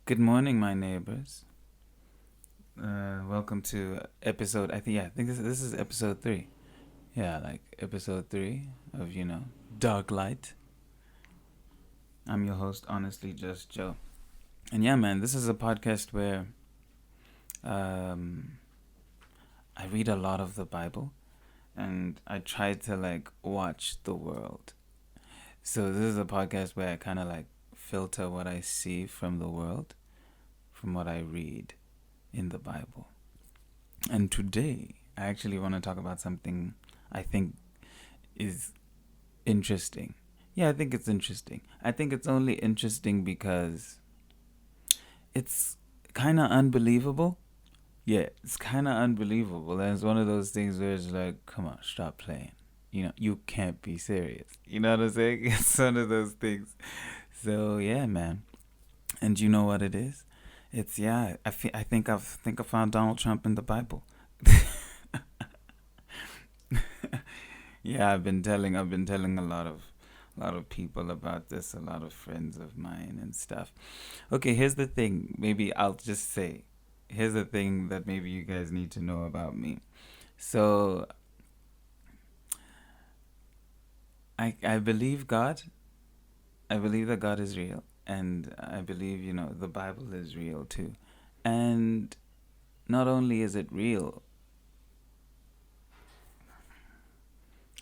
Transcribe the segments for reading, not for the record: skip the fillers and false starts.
Good morning, my neighbors. Welcome to episode. I think this is episode 3. Yeah, like episode 3 of Dark Light. I'm your host, honestly, just Joe. And yeah, man, this is a podcast where um, I read a lot of the Bible, and I try to watch the world. So this is a podcast where I kind of filter what I see from the world, from what I read in the Bible. And today, I actually want to talk about something I think is interesting. Yeah, I think it's interesting. I think it's only interesting because it's kind of unbelievable. Yeah, it's kind of unbelievable. And it's one of those things where it's like, come on, stop playing. You can't be serious. You know what I'm saying? It's one of those things. So, yeah, man. And you know what it is? It's, yeah, I think I found Donald Trump in the Bible. Yeah, I've been telling a lot of people about this, a lot of friends of mine and stuff. Okay, here's the thing. Maybe I'll just say, here's the thing that maybe you guys need to know about me. So, I believe God. I believe that God is real, and I believe, the Bible is real too. And not only is it real,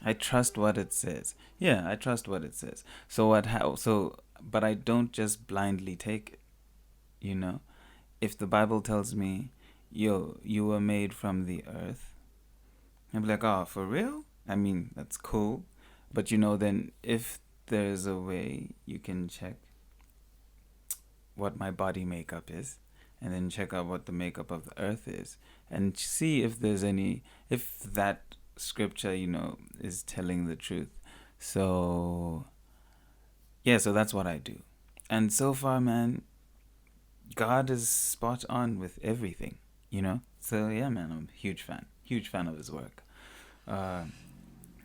I trust what it says. Yeah, I trust what it says. But I don't just blindly take it, you know? If the Bible tells me, yo, you were made from the earth, I'll be like, oh, for real? I mean, that's cool. But then if there's a way you can check what my body makeup is, and then check out what the makeup of the earth is, and see if that scripture, is telling the truth. So, yeah, so that's what I do. And so far, man, God is spot on with everything. So, yeah, man, I'm a huge fan of his work. Uh,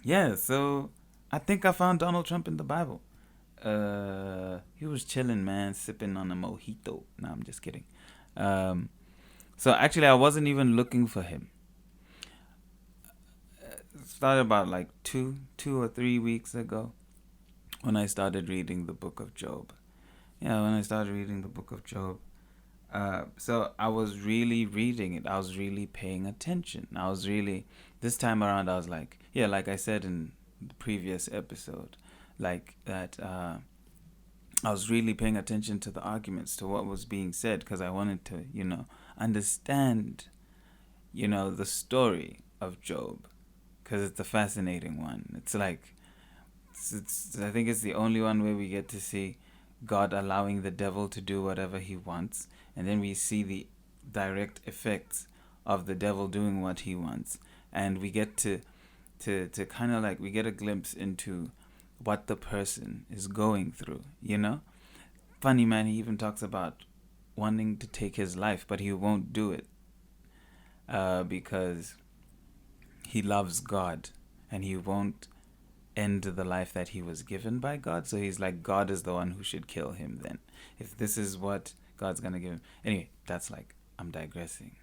yeah, so I think I found Donald Trump in the Bible. He was chilling, man, sipping on a mojito. No, I'm just kidding. Um, so actually, I wasn't even looking for him. It started about like 2 or 3 weeks ago when I started reading the book of Job. Yeah, when I started reading the book of Job. So I was really reading it. I was really paying attention. This time around, I was like, yeah, like I said in the previous episode, like that. I was really paying attention to the arguments, to what was being said, because I wanted to, understand, the story of Job, because it's a fascinating one. It's like, I think it's the only one where we get to see God allowing the devil to do whatever he wants, and then we see the direct effects of the devil doing what he wants, and we get to kind of we get a glimpse into what the person is going through. Funny, man, he even talks about wanting to take his life, but he won't do it because he loves God, and he won't end the life that he was given by God. So he's like, God is the one who should kill him then, if this is what God's gonna give him. Anyway, I'm digressing.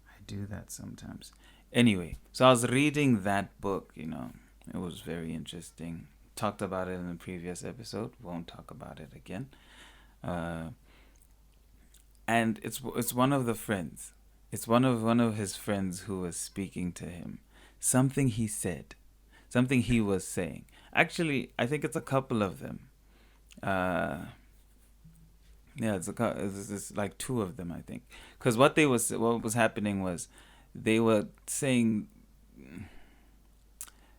I do that sometimes. Anyway, so I was reading that book. It was very interesting. Talked about it in the previous episode. Won't talk about it again. Uh, and it's one of the friends. It's one of his friends who was speaking to him. Something he said, something he was saying. Actually, I think it's a couple of them. Yeah, it's like two of them, I think. Because what was happening was they were saying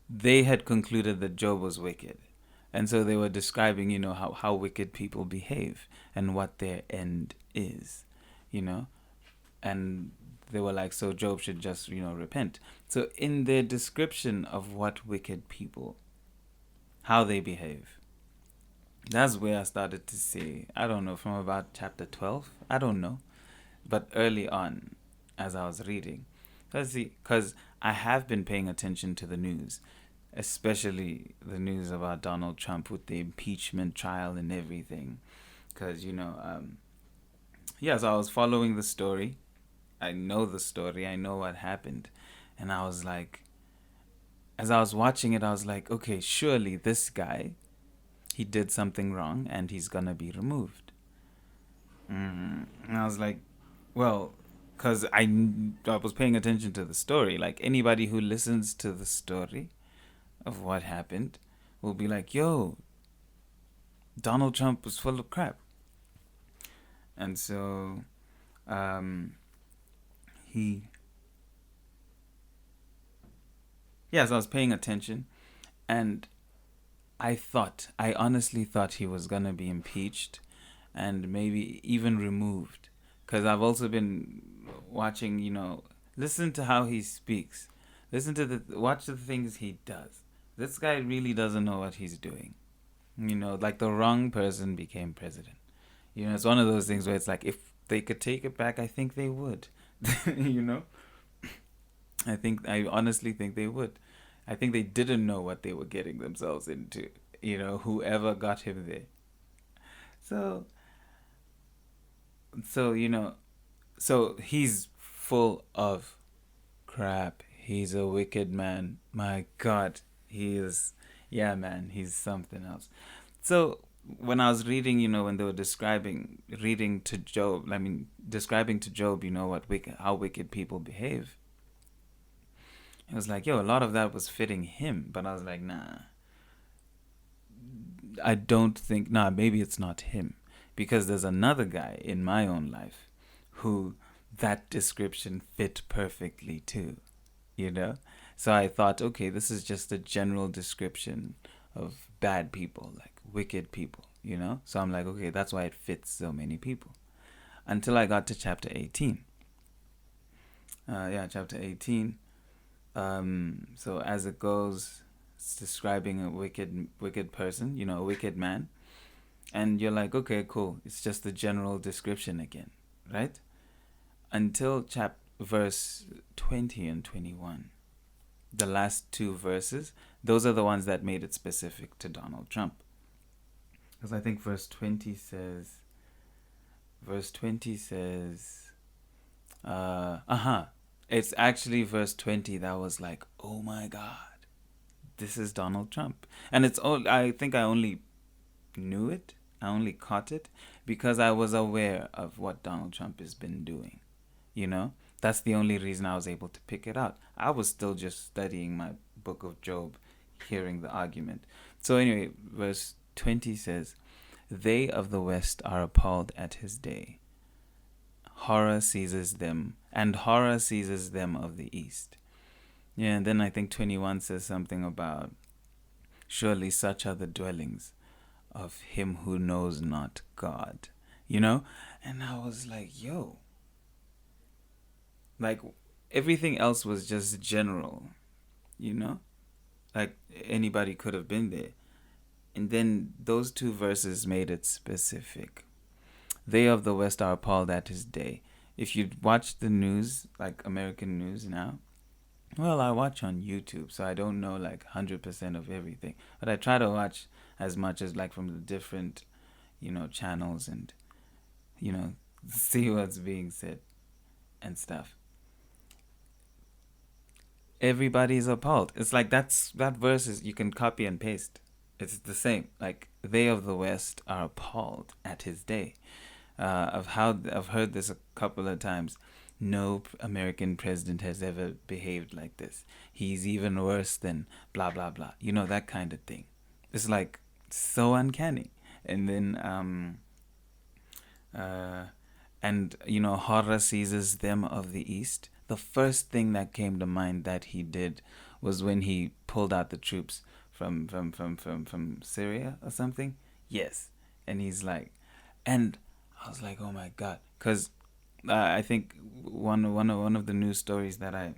they had concluded that Job was wicked. And so they were describing, how wicked people behave and what their end is, you know? And they were like, so Job should just, repent. So in their description of what wicked people, how they behave, that's where I started to see, I don't know, from about chapter 12, I don't know, but early on as I was reading. Let's see, because I have been paying attention to the news, especially the news about Donald Trump with the impeachment trial and everything. because so I was following the story. I know the story. I know what happened, and I was like, as I was watching it, I was like, okay, surely this guy, he did something wrong, and he's gonna be removed. And I was like, well, because I was paying attention to the story. Like anybody who listens to the story of what happened will be like, yo, Donald Trump was full of crap. And so he, yes, I was paying attention, and I honestly thought he was gonna be impeached and maybe even removed. Because I've also been watching, listen to how he speaks. Watch the things he does. This guy really doesn't know what he's doing. Like the wrong person became president. It's one of those things where it's like, if they could take it back, I think they would. you know? I honestly think they would. I think they didn't know what they were getting themselves into. Whoever got him there. So, so, so he's full of crap. He's a wicked man. My God, he is. Yeah, man, he's something else. So when I was reading, when they were reading to Job, describing to Job, how wicked people behave. It was like, yo, a lot of that was fitting him, but I was like, nah. I don't think, nah, maybe it's not him, because there's another guy in my own life who that description fit perfectly too, So I thought, okay, this is just a general description of bad people, like wicked people, So I'm like, okay, that's why it fits so many people. Until I got to chapter 18. Chapter 18. So as it goes, it's describing a wicked person, a wicked man. And you're like, okay, cool. It's just the general description again, right? Until verse 20 and 21. The last two verses, those are the ones that made it specific to Donald Trump. Because I think verse 20 says, it's actually verse 20 that was like, oh my God, this is Donald Trump. And I think I only knew it, I only caught it because I was aware of what Donald Trump has been doing. That's the only reason I was able to pick it out. I was still just studying my book of Job, hearing the argument. So anyway, verse 20 says, they of the West are appalled at his day. Horror seizes them of the East. Yeah, and then I think 21 says something about, surely such are the dwellings of him who knows not God. And I was like, yo, like everything else was just general, like anybody could have been there. And then those two verses made it specific. They of the West are appalled at his day. If you watch the news, like American news now, well, I watch on YouTube, so I don't know like 100% of everything. But I try to watch as much as like from the different, channels and, see what's being said and stuff. Everybody's appalled. It's like that verse is, you can copy and paste. It's the same. Like, they of the West are appalled at his day. I've heard this a couple of times. No American president has ever behaved like this. He's even worse than blah, blah, blah. That kind of thing. It's like so uncanny. And then, horror seizes them of the East. The first thing that came to mind that he did was when he pulled out the troops from Syria or something. Yes. And he's like, and I was like, oh my God. Because I think one of the news stories that I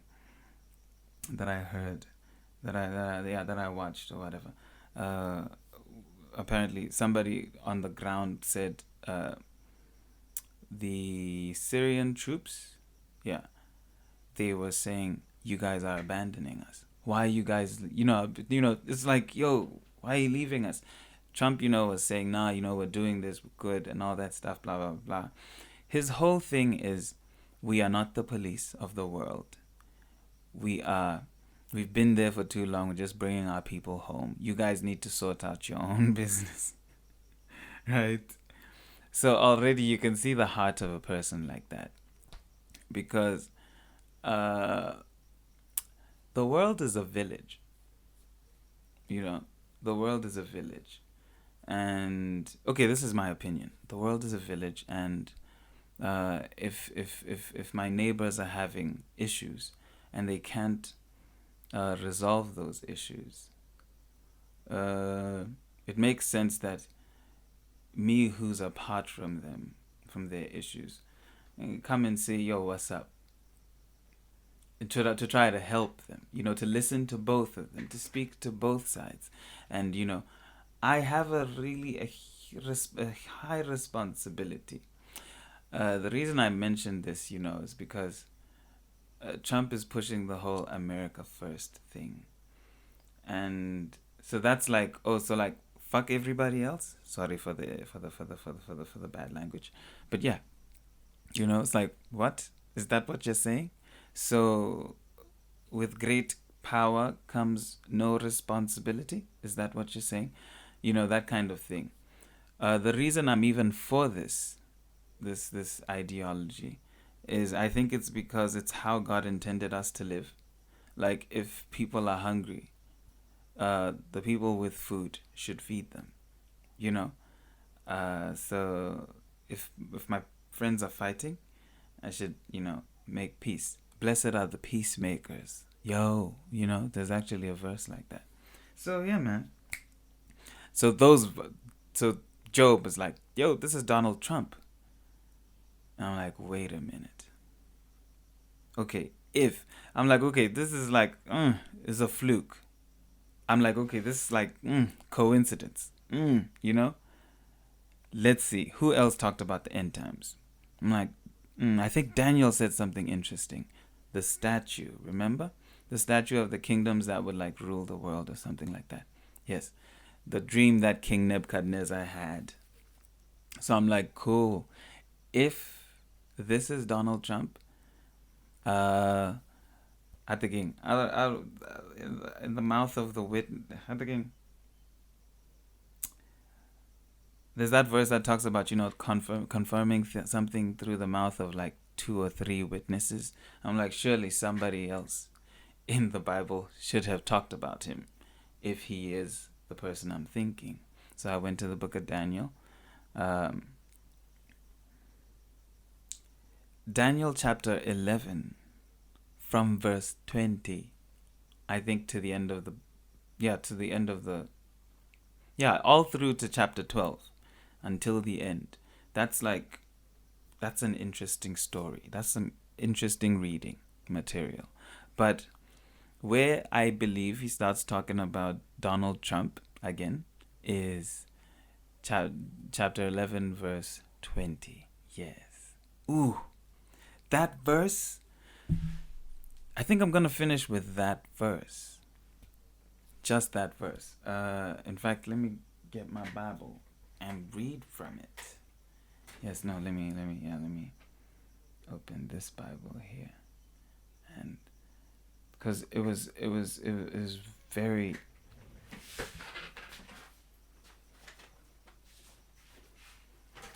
heard, that I watched or whatever, apparently somebody on the ground said, the Syrian troops, they were saying, you guys are abandoning us. Why are you guys, it's like, yo, why are you leaving us? Trump, was saying, nah, we're doing this good and all that stuff, blah, blah, blah. His whole thing is, we are not the police of the world. We've been there for too long. We're just bringing our people home. You guys need to sort out your own business. Right? So already you can see the heart of a person like that. Because the world is a village. The world is a village. And okay, this is my opinion. The world is a village, and if my neighbors are having issues and they can't resolve those issues, it makes sense that me, who's apart from them, from their issues, come and say, yo, what's up? And to try to help them, to listen to both of them, to speak to both sides. And, I have a high responsibility. The reason I mentioned this, is because Trump is pushing the whole America first thing. And so that's like, fuck everybody else. Sorry for the bad language. But yeah, it's like, what? Is that what you're saying? So with great power comes no responsibility? Is that what you're saying? That kind of thing. The reason I'm even for this ideology is, I think it's because it's how God intended us to live. Like, if people are hungry, the people with food should feed them. So if my friends are fighting, I should make peace. Blessed are the peacemakers. Yo, there's actually a verse like that. So yeah, man. So Job is like, yo, this is Donald Trump. And I'm like, wait a minute. Okay, this is like, it's a fluke. I'm like, okay, this is like, coincidence. Let's see, who else talked about the end times? I'm like, I think Daniel said something interesting. The statue, remember? The statue of the kingdoms that would like rule the world or something like that. Yes. The dream that King Nebuchadnezzar had. So I'm like, cool. If this is Donald Trump, at the king, in the mouth of the witness, at the king. There's that verse that talks about, confirming something through the mouth of like 2 or 3 witnesses. I'm like, surely somebody else in the Bible should have talked about him if he is the person I'm thinking. So I went to the book of Daniel. Daniel chapter 11 from verse 20, I think, to the end of all through to chapter 12 until the end. That's an interesting story. That's some interesting reading material. But where I believe he starts talking about Donald Trump again is chapter 11 verse 20. Yes. Ooh, that verse, I think I'm going to finish with that verse. Just that verse. In fact, let me get my Bible and read from it. Yes, no, let me open this Bible here. And because it was very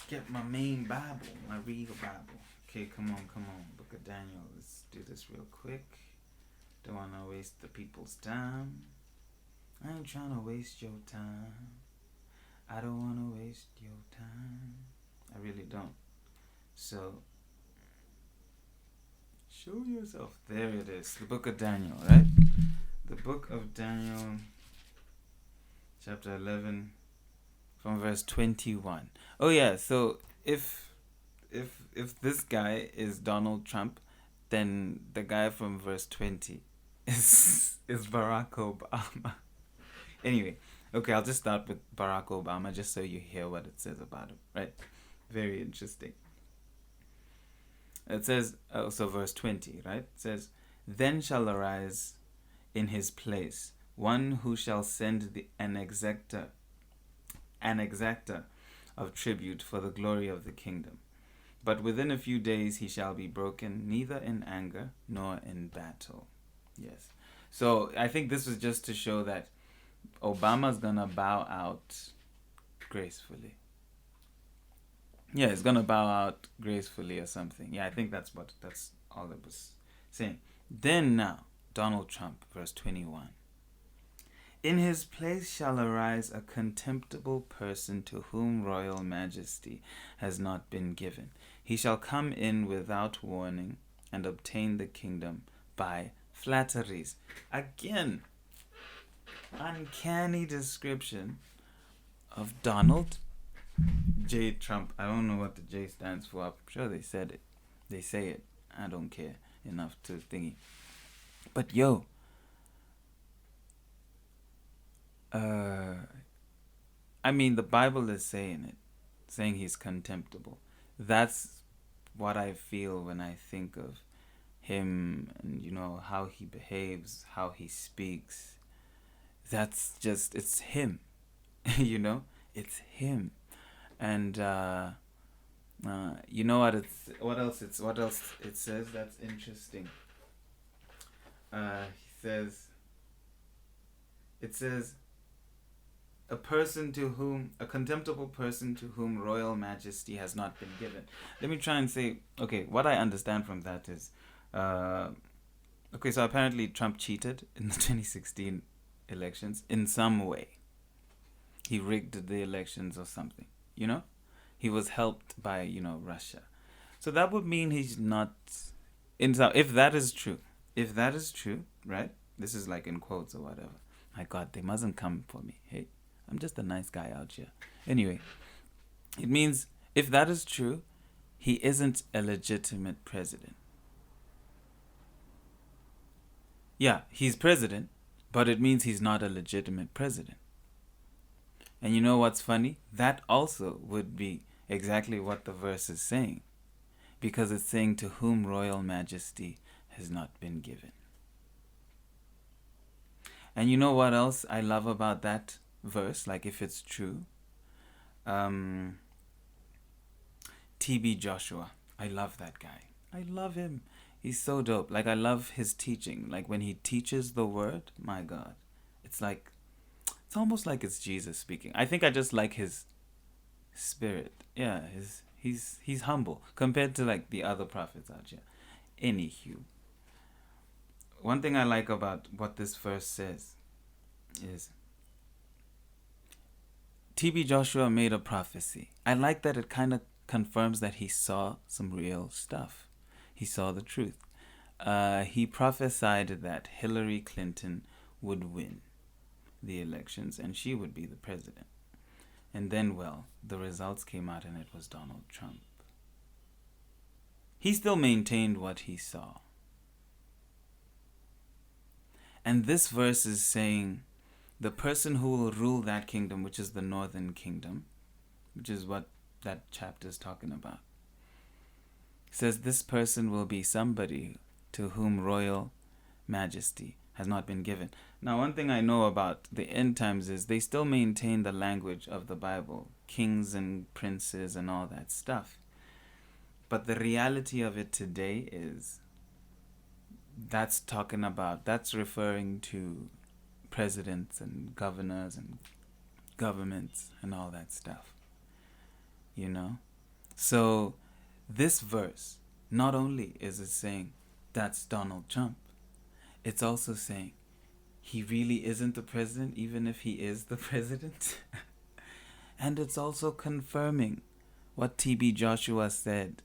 get my main Bible, my real Bible. Okay, come on. Book of Daniel. Let's do this real quick. Don't want to waste the people's time. I ain't trying to waste your time. I don't want to waste your time. I really don't. So, show yourself. There it is. The book of Daniel, right? The book of Daniel, chapter 11, from verse 21. Oh yeah, so if this guy is Donald Trump, then the guy from verse 20 is Barack Obama. Anyway, okay, I'll just start with Barack Obama just so you hear what it says about him, right? Very interesting. It says, so verse 20, right? It says, then shall arise in his place one who shall send an executor an exactor of tribute for the glory of the kingdom. But within a few days he shall be broken, neither in anger nor in battle. Yes. So I think this was just to show that Obama's gonna bow out gracefully. Yeah, he's gonna bow out gracefully or something. Yeah, I think that's all it was saying. Then now, Donald Trump, verse 21. In his place shall arise a contemptible person to whom royal majesty has not been given. He shall come in without warning and obtain the kingdom by flatteries. Again, uncanny description of Donald J. Trump. I don't know what the J stands for. I'm sure they said it. They say it. I don't care enough to thingy. But yo, I mean, the Bible is saying it, saying he's contemptible. That's what I feel when I think of him and, how he behaves, how he speaks. That's just, it's him, it's him. And, you know what else it says that's interesting. It says, a contemptible person to whom royal majesty has not been given. Let me try and say, okay, what I understand from that is, so apparently Trump cheated in the 2016 elections in some way. He rigged the elections or something, He was helped by, Russia. So that would mean he's not, if that is true, right? This is like in quotes or whatever. My God, they mustn't come for me. Hey, I'm just a nice guy out here. Anyway, it means if that is true, he isn't a legitimate president. Yeah, he's president, but it means he's not a legitimate president. And you know what's funny? That also would be exactly what the verse is saying, because it's saying to whom royal majesty has not been given. And you know what else I love about that verse? Like, if it's true, T.B. Joshua. I love that guy. I love him. He's so dope. Like, I love his teaching. Like, when he teaches the word, my God, it's almost like it's Jesus speaking. I think I just like his spirit. Yeah, he's humble compared to like the other prophets out here. Anywho, one thing I like about what this verse says is T.B. Joshua made a prophecy. I like that it kind of confirms that he saw some real stuff. He saw the truth. He prophesied that Hillary Clinton would win the elections and she would be the president. And then, well, the results came out and it was Donald Trump. He still maintained what he saw. And this verse is saying the person who will rule that kingdom, which is the northern kingdom, which is what that chapter is talking about, says this person will be somebody to whom royal majesty has not been given. Now, one thing I know about the end times is they still maintain the language of the Bible, kings and princes and all that stuff. But the reality of it today is that's referring to presidents and governors and governments and all that stuff. So this verse, not only is it saying that's Donald Trump, it's also saying he really isn't the president, even if he is the president. And it's also confirming what T.B. Joshua said,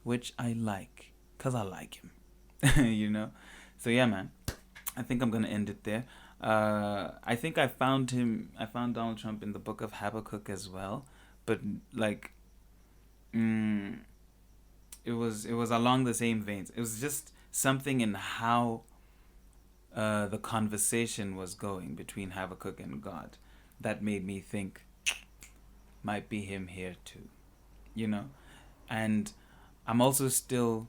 which I like, because I like him. So yeah, man, I think I'm going to end it there. I think I found Donald Trump in the book of Habakkuk as well, but like, it was along the same veins. It was just something in how the conversation was going between Habakkuk and God that made me think might be him here too, and I'm also still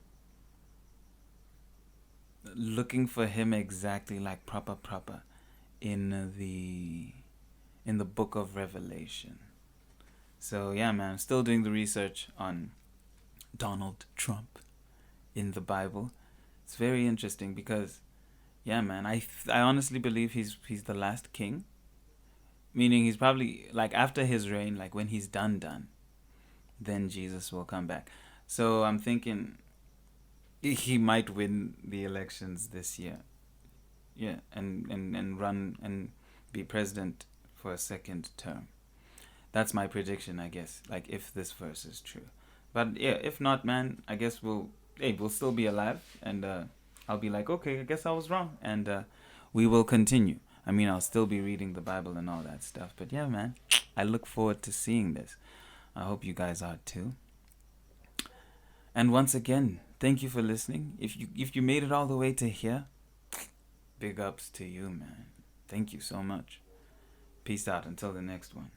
looking for him exactly like proper in the book of Revelation. So yeah, man, I'm still doing the research on Donald Trump in the Bible. It's very interesting because, yeah, man, I honestly believe he's the last king. Meaning he's probably like after his reign, like when he's done, then Jesus will come back. So I'm thinking he might win the elections this year. Yeah, and run and be president for a second term. That's my prediction, I guess. Like if this verse is true. But yeah, if not, man, I guess we'll still be alive, and I'll be like, okay, I guess I was wrong, and we will continue. I mean, I'll still be reading the Bible and all that stuff. But yeah, man, I look forward to seeing this. I hope you guys are too. And once again, thank you for listening. If you made it all the way to here, big ups to you, man. Thank you so much. Peace out until the next one.